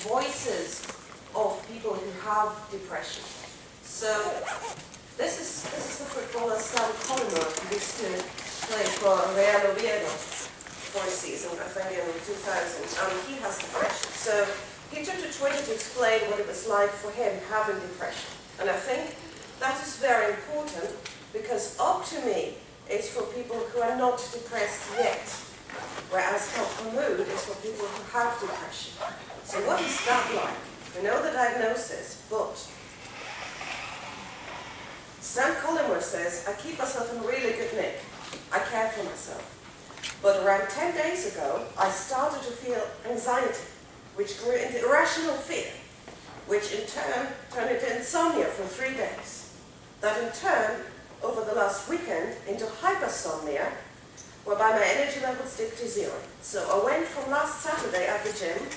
voices of people who have depression. So this is the footballer Stan Collymore, who used to play for Real Oviedo for a season, I think in 2000, and he has depression. So he took to Twitter to explain what it was like for him having depression. And I think that is very important, because up to me, it's for people who are not depressed yet, whereas Help for Mood is for people who have depression. So what is that like? We know the diagnosis, but Stan Collymore says, I keep myself in really good nick. I care for myself. But around 10 days ago, I started to feel anxiety, which grew into irrational fear, which in turn turned into insomnia for 3 days. That in turn, over the last weekend, into hypersomnia, whereby my energy levels dipped to 0. So I went from last Saturday at the gym,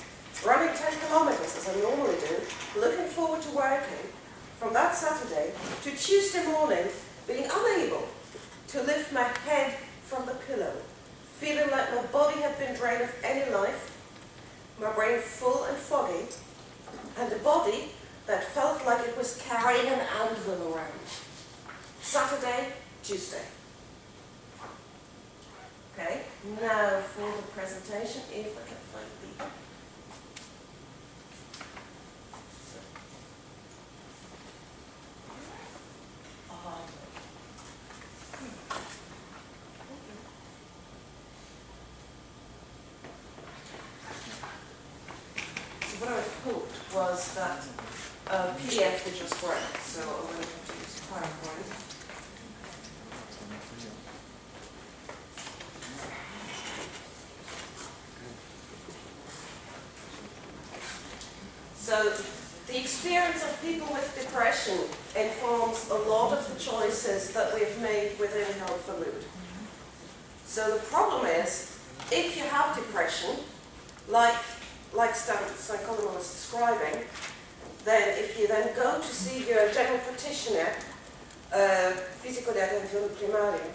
running 10 kilometers as I normally do, looking forward to working, from that Saturday to Tuesday morning, being unable to lift my head from the pillow, feeling like my body had been drained of any life, my brain full and foggy, and a body that felt like it was carrying an anvil around. Saturday, Tuesday. Okay, now for the presentation, if I can find the... So what I hoped was that PDF would just work, so I'm going to have to use PowerPoint. So the experience of people with depression informs a lot of the choices that we've made within Help for Mood. So the problem is, if you have depression, like Stan Collymore was describing, then if you then go to see your general practitioner, physico di attenzione primaria,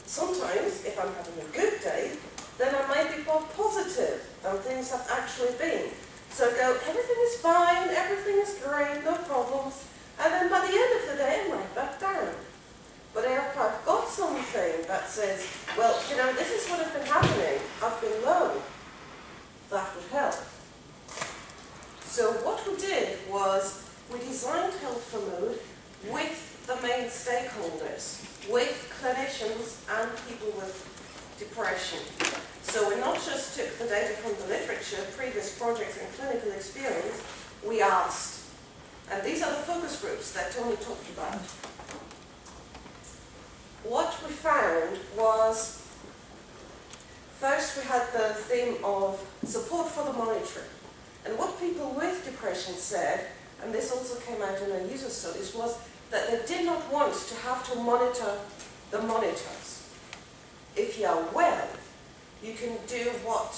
sometimes, if I'm having a good day, then I might be more positive than things have actually been. So go, everything is fine, everything is great, no problems, and then by the end of the day, I'm right back down. But if I've got something that says, well, you know, this is what has been happening, I've been low, that would help. So what we did was, we designed Help for Mood with the main stakeholders, with clinicians and people with depression. So we not just took the data from the literature, previous projects and clinical experience, we asked. And these are the focus groups that Tony talked about. What we found was, first we had the theme of support for the monitoring. And what people with depression said, and this also came out in our user studies, was that they did not want to have to monitor the monitors. If you are well, you can do what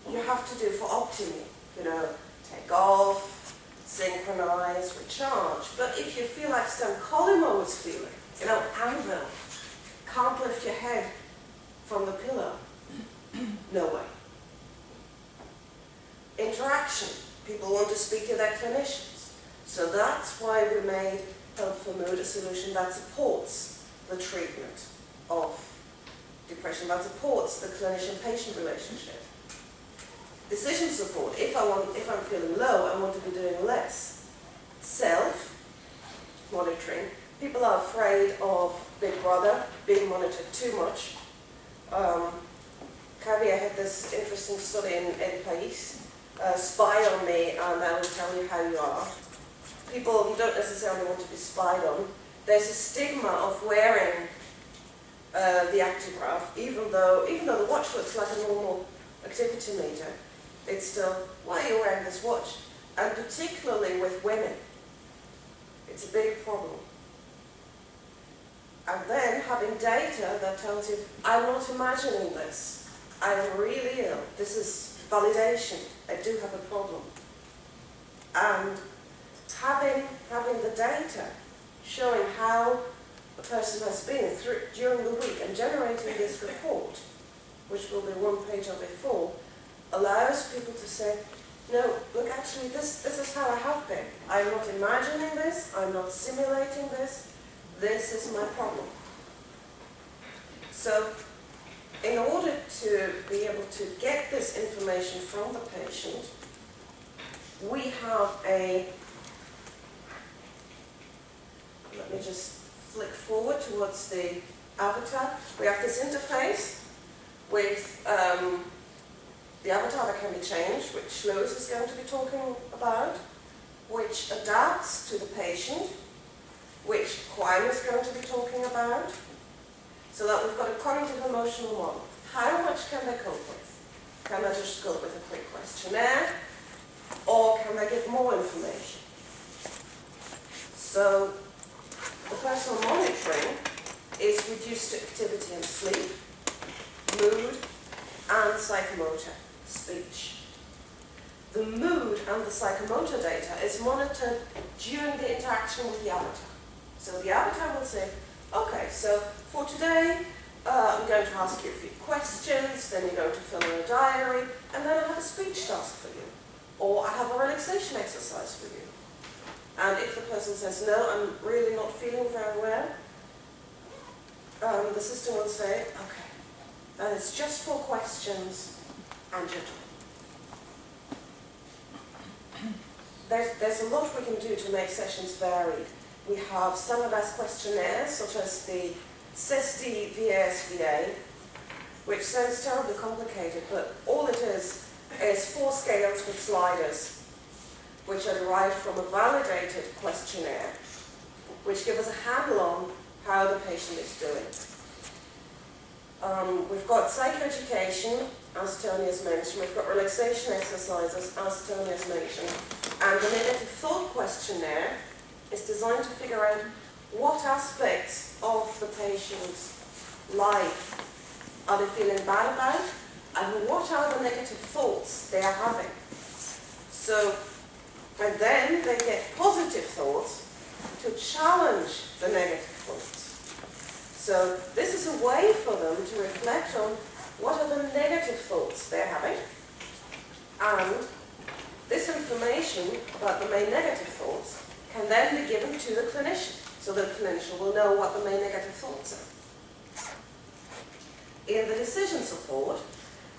you have to do for optimi. You know, take off, synchronize, recharge. But if you feel like Stan Collymore was feeling, you know, anvil, can't lift your head from the pillow, no way. Interaction. People want to speak to their clinicians. So that's why we made Help for Mood a solution that supports the treatment of depression, that supports the clinician-patient relationship. Decision support. If I'm feeling low, I want to be doing less. Self-monitoring. People are afraid of Big Brother being monitored too much. Kavya had this interesting study in El País. Spy on me and I will tell you how you are. People who don't necessarily want to be spied on. There's a stigma of wearing the actigraph, even though the watch looks like a normal activity meter. It's still, why are you wearing this watch? And particularly with women, it's a big problem. And then having data that tells you, I'm not imagining this. I'm really ill. This is validation. I do have a problem. And having the data showing how the person has been during the week and generating this report, which will be one page of A4, allows people to say, no, look, actually, this is how I have been. I'm not imagining this, I'm not simulating this, this is my problem. So, in order to be able to get this information from the patient, we have let me just flick forward towards the avatar. We have this interface with the avatar that can be changed, which Lois is going to be talking about, which adapts to the patient, which Quine is going to be talking about, so that we've got a cognitive emotional model. How much can they cope with? Can they just cope with a quick questionnaire, or can they give more information? So, the personal monitoring is reduced activity and sleep, mood, and psychomotor, speech. The mood and the psychomotor data is monitored during the interaction with the avatar. So the avatar will say, okay, so for today, I'm going to ask you a few questions, then you're going to fill in a diary, and then I have a speech task for you. Or I have a relaxation exercise for you. And if the person says, no, I'm really not feeling very well, the system will say, okay, then it's just 4 questions, and you're done. There's a lot we can do to make sessions varied. We have standardized questionnaires, such as the CESTI VASVA, which sounds terribly complicated, but all it is 4 scales with sliders, which are derived from a validated questionnaire, which give us a handle on how the patient is doing. We've got psychoeducation, as Tony has mentioned. We've got relaxation exercises, as Tony has mentioned. And the negative thought questionnaire is designed to figure out what aspects of the patient's life are they feeling bad about, and what are the negative thoughts they are having. So, and then they get positive thoughts to challenge the negative thoughts. So this is a way for them to reflect on what are the negative thoughts they're having, and this information about the main negative thoughts can then be given to the clinician, so the clinician will know what the main negative thoughts are. In the decision support,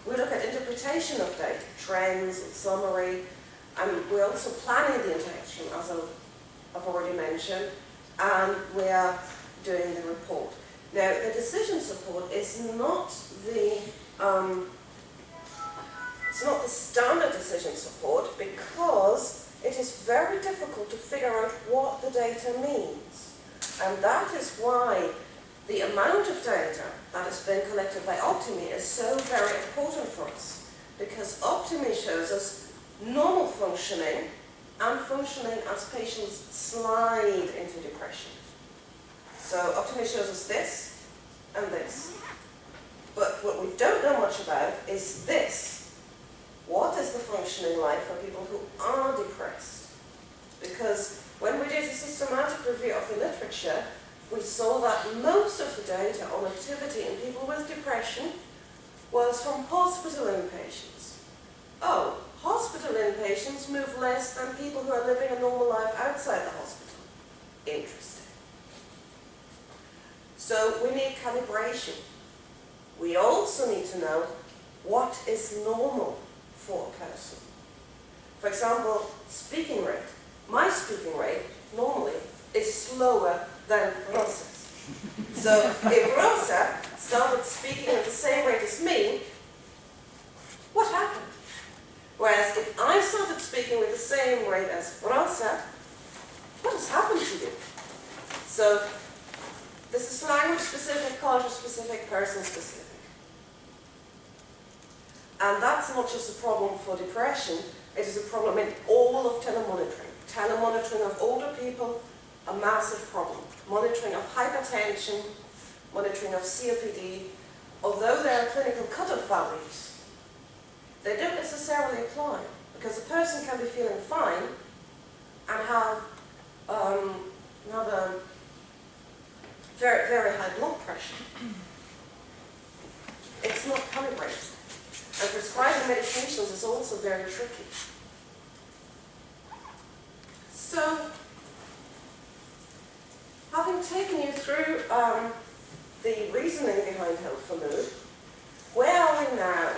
we look at interpretation of data, trends, and summary, and we're also planning the interaction, as I've already mentioned, and we are doing the report. Now, the decision support is not the standard decision support, because it is very difficult to figure out what the data means. And that is why the amount of data that has been collected by Optimi is so very important for us, because Optimi shows us normal functioning and functioning as patients slide into depression. So Optimi shows us this and this. But what we don't know much about is this. What is the functioning like for people who are depressed? Because when we did a systematic review of the literature, we saw that most of the data on activity in people with depression was from hospital inpatients. Oh, hospital inpatients move less than people who are living a normal life outside the hospital. Interesting. So we need calibration. We also need to know what is normal for a person. For example, speaking rate. My speaking rate normally is slower than Rosa's. So if Rosa started speaking at the same rate as me, what happened? Whereas if I started speaking with the same rate as Rosa, what has happened to you? So this is language specific, culture specific, person specific. And that's not just a problem for depression, it is a problem in all of telemonitoring. Telemonitoring of older people, a massive problem. Monitoring of hypertension, monitoring of COPD, although there are clinical cutoff values, they don't necessarily apply, because a person can be feeling fine and have a very, very high blood pressure. It's not calibrated. And prescribing medications is also very tricky, So, having taken you through the reasoning behind Health for Mood, where are we now?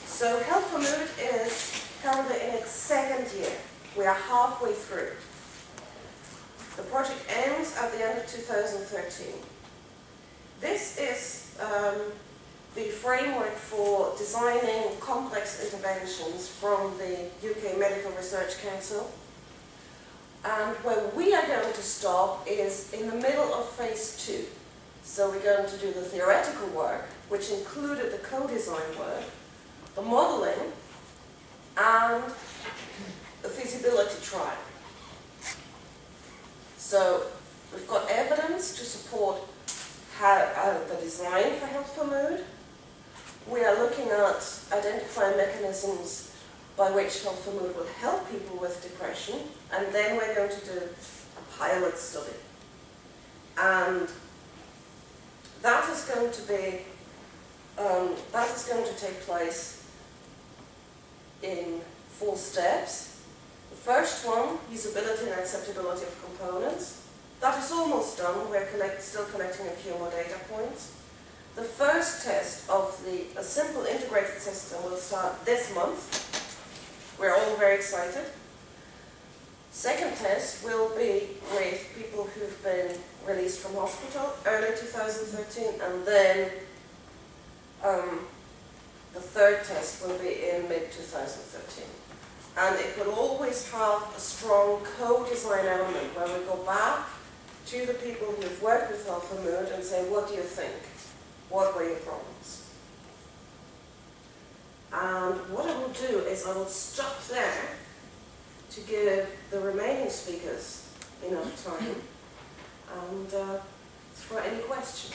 So Health for Mood is currently in its second year. We are halfway through. The project ends at the end of 2013. This is the framework for designing complex interventions from the UK Medical Research Council. And where we are going to stop is in the middle of phase 2. So we're going to do the theoretical work, which included the co-design work, the modelling, and the feasibility trial. So we've got evidence to support the design for Health for Mood. We are looking at identifying mechanisms by which Health for Mood will help people with depression, and then we're going to do a pilot study. And that is going to be, take place in 4 steps. The first one, usability and acceptability of components. That is almost done. We're still collecting a few more data points. The first test of a simple integrated system will start this month. We're all very excited. Second test will be with people who've been released from hospital early 2013, and then the third test will be in mid-2013. And it will always have a strong co-design element where we go back to the people who've worked with Health for Mood and say, what do you think? What were your problems? And what I will do is I will stop there to give the remaining speakers enough time and throw any questions.